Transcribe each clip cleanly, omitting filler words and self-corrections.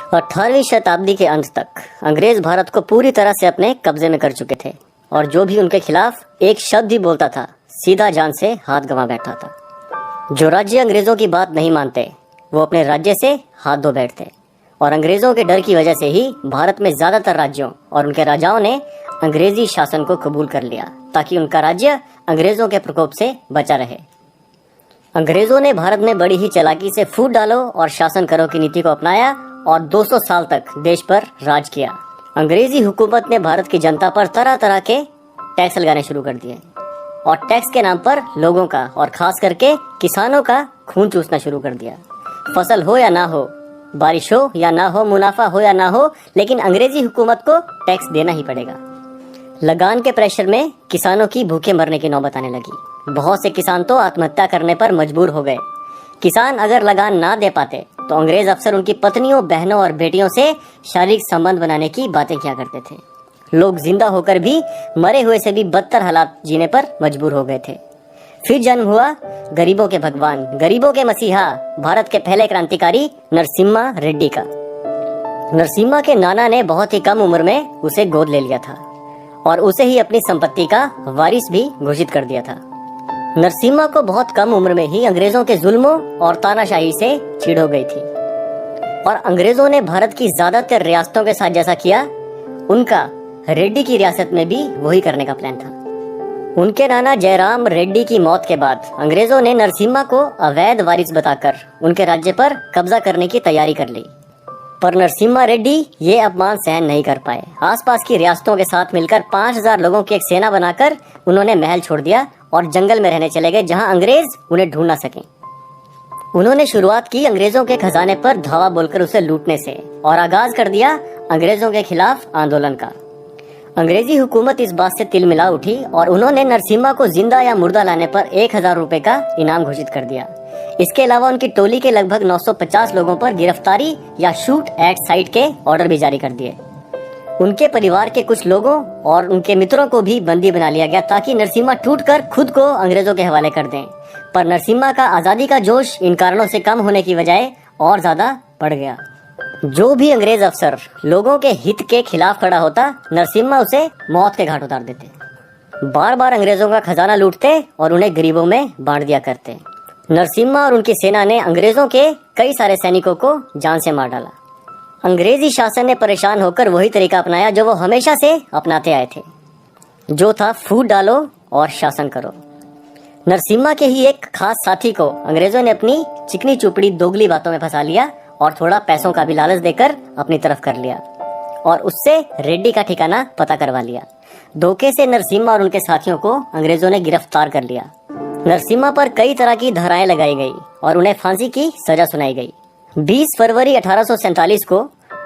18वीं शताब्दी के अंत तक अंग्रेज भारत को पूरी तरह से अपने कब्जे में कर चुके थे और जो भी उनके खिलाफ एक शब्द ही बोलता था सीधा जान से हाथ गंवा बैठा था। जो राज्य अंग्रेजों की बात नहीं मानते वो अपने राज्य से हाथ धो बैठते और अंग्रेजों के डर की वजह से ही भारत में ज्यादातर राज्यों और उनके राजाओं ने अंग्रेजी शासन को कबूल कर लिया ताकि उनका राज्य अंग्रेजों के प्रकोप से बचा रहे। अंग्रेजों ने भारत में बड़ी ही चालाकी से फूट डालो और शासन करो की नीति को अपनाया और 200 साल तक देश पर राज किया। अंग्रेजी हुकूमत ने भारत की जनता पर तरह तरह के टैक्स लगाने शुरू कर दिए और टैक्स के नाम पर लोगों का और खास करके किसानों का खून चूसना शुरू कर दिया। फसल हो या ना हो, बारिश हो या ना हो, मुनाफा हो या ना हो, लेकिन अंग्रेजी हुकूमत को टैक्स देना ही पड़ेगा। लगान के प्रेशर में किसानों की भूखे मरने की नौबत आने लगी। बहुत से किसान तो आत्महत्या करने पर मजबूर हो गए। किसान अगर लगान ना दे पाते तो अंग्रेज अफसर उनकी पत्नियों, बहनों और बेटियों से शारीरिक संबंध बनाने की बातें किया करते थे। लोग जिंदा होकर भी मरे हुए से भी बदतर हालात जीने पर मजबूर हो गए थे। फिर जन्म हुआ गरीबों के भगवान, गरीबों के मसीहा, भारत के पहले क्रांतिकारी नरसिम्हा रेड्डी का। नरसिम्हा के नाना ने बहुत ही कम उम्र में उसे गोद ले लिया था और उसे ही अपनी संपत्ति का वारिस भी घोषित कर दिया था। नरसिम्हा को बहुत कम उम्र में ही अंग्रेजों के जुल्मों और तानाशाही से चिढ़ हो गई थी और अंग्रेजों ने भारत की ज्यादातर रियासतों के साथ जैसा किया, उनका रेड्डी की रियासत में भी वही करने का प्लान था। उनके नाना जयराम रेड्डी की मौत के बाद अंग्रेजों ने नरसिम्हा को अवैध वारिस बताकर उनके राज्य पर कब्जा करने की तैयारी कर ली, पर नरसिम्हा रेड्डी ये अपमान सहन नहीं कर पाए। आसपास की रियासतों के साथ मिलकर 5000 लोगों की एक सेना बनाकर उन्होंने महल छोड़ दिया और जंगल में रहने चले गए जहां अंग्रेज उन्हें ढूंढ ना सके। उन्होंने शुरुआत की अंग्रेजों के खजाने पर धावा बोलकर उसे लूटने से और आगाज कर दिया अंग्रेजों के खिलाफ आंदोलन का। अंग्रेजी हुकूमत इस बात से तिल मिला उठी और उन्होंने नरसिम्हा को जिंदा या मुर्दा लाने पर 1000 रुपए का इनाम घोषित कर दिया। इसके अलावा उनकी टोली के लगभग 950 लोगों पर गिरफ्तारी या शूट एट साइट के ऑर्डर भी जारी कर दिए। उनके परिवार के कुछ लोगों और उनके मित्रों को भी बंदी बना लिया गया ताकि नरसिम्हा टूटकर खुद को अंग्रेजों के हवाले कर दें, पर नरसिम्हा का आजादी का जोश इन कारणों से कम होने की बजाय और ज्यादा बढ़ गया। जो भी अंग्रेज अफसर लोगों के हित के खिलाफ खड़ा होता, नरसिम्हा उसे मौत के घाट उतार देते। बार बार अंग्रेजों का खजाना लूटते और उन्हें गरीबों में बांट दिया करते। नरसिम्हा और उनकी सेना ने अंग्रेजों के कई सारे सैनिकों को जान से मार डाला। अंग्रेजी शासन ने परेशान होकर वही तरीका अपनाया जो वो हमेशा से अपनाते आए थे, जो था फूट डालो और शासन करो। नरसिम्हा के ही एक खास साथी को अंग्रेजों ने अपनी चिकनी चुपड़ी दोगली बातों में फंसा लिया और थोड़ा पैसों का भी लालच देकर अपनी तरफ कर लिया और उससे रेड्डी का ठिकाना पता करवा लिया। धोखे से नरसिम्हा और उनके साथियों को अंग्रेजों ने गिरफ्तार कर लिया। नरसिम्हा पर कई तरह की धाराएं लगाई गई और उन्हें फांसी की सजा सुनाई गई। 20 फरवरी 1847 को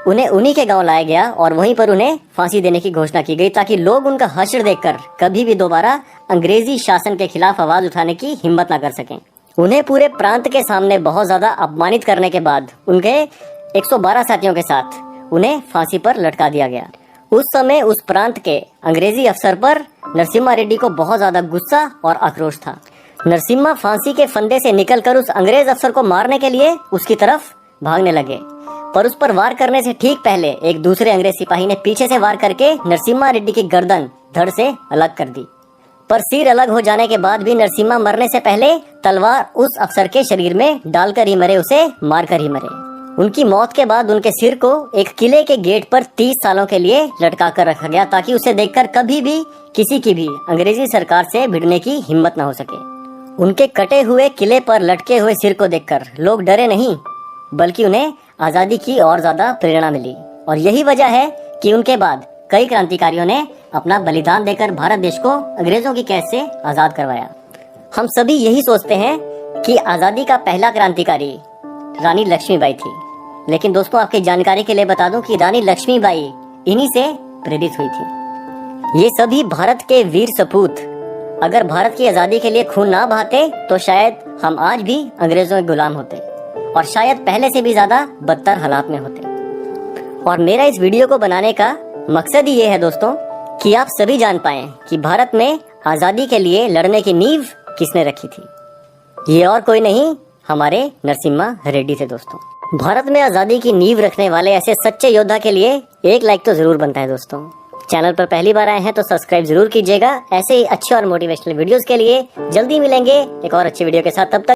उन्हें उन्हीं के गांव लाया गया और वहीं पर उन्हें फांसी देने की घोषणा की गई ताकि लोग उनका हश्र देखकर कभी भी दोबारा अंग्रेजी शासन के खिलाफ आवाज उठाने की हिम्मत न कर सकें। उन्हें पूरे प्रांत के सामने बहुत ज्यादा अपमानित करने के बाद उनके 112 साथियों के साथ उन्हें फांसी पर लटका दिया गया। उस समय उस प्रांत के अंग्रेजी अफसर पर नरसिम्हा रेड्डी को बहुत ज्यादा गुस्सा और आक्रोश था। नरसिम्हा फांसी के फंदे से निकलकर उस अंग्रेज अफसर को मारने के लिए उसकी तरफ भागने लगे, पर उस पर वार करने से ठीक पहले एक दूसरे अंग्रेज सिपाही ने पीछे से वार करके नरसिम्हा रेड्डी की गर्दन धड़ से अलग कर दी। पर सिर अलग हो जाने के बाद भी नरसिम्हा मरने से पहले तलवार उस अफसर के शरीर में डालकर ही मरे, उसे मारकर ही मरे। उनकी मौत के बाद उनके सिर को एक किले के गेट पर 30 सालों के लिए लटका कर रखा गया ताकि उसे देखकर कभी भी किसी की भी अंग्रेजी सरकार से भिड़ने की हिम्मत न हो सके। उनके कटे हुए किले पर लटके हुए सिर को देखकर लोग डरे नहीं, बल्कि उन्हें आजादी की और ज्यादा प्रेरणा मिली और यही वजह है कि उनके बाद कई क्रांतिकारियों ने अपना बलिदान देकर भारत देश को अंग्रेजों की कैद से आजाद करवाया। हम सभी यही सोचते हैं कि आजादी का पहला क्रांतिकारी रानी लक्ष्मीबाई थी, लेकिन दोस्तों आपकी जानकारी के लिए बता दूं कि रानी लक्ष्मीबाई इन्हीं से प्रेरित हुई थी। ये सभी भारत के वीर सपूत अगर भारत की आजादी के लिए खून ना बहाते तो शायद हम आज भी अंग्रेजों के गुलाम होते और शायद पहले से भी ज्यादा बदतर हालात में होते। और मेरा इस वीडियो को बनाने का मकसद ही ये है दोस्तों कि आप सभी जान पाएं कि भारत में आजादी के लिए लड़ने की नींव किसने रखी थी। ये और कोई नहीं, हमारे नरसिम्हा रेड्डी थे दोस्तों। भारत में आजादी की नींव रखने वाले ऐसे सच्चे योद्धा के लिए एक लाइक तो जरूर बनता है दोस्तों। चैनल पर पहली बार आए हैं तो सब्सक्राइब जरूर कीजिएगा। ऐसे ही अच्छे और मोटिवेशनल वीडियोस के लिए जल्दी मिलेंगे एक और अच्छी वीडियो के साथ। तब तक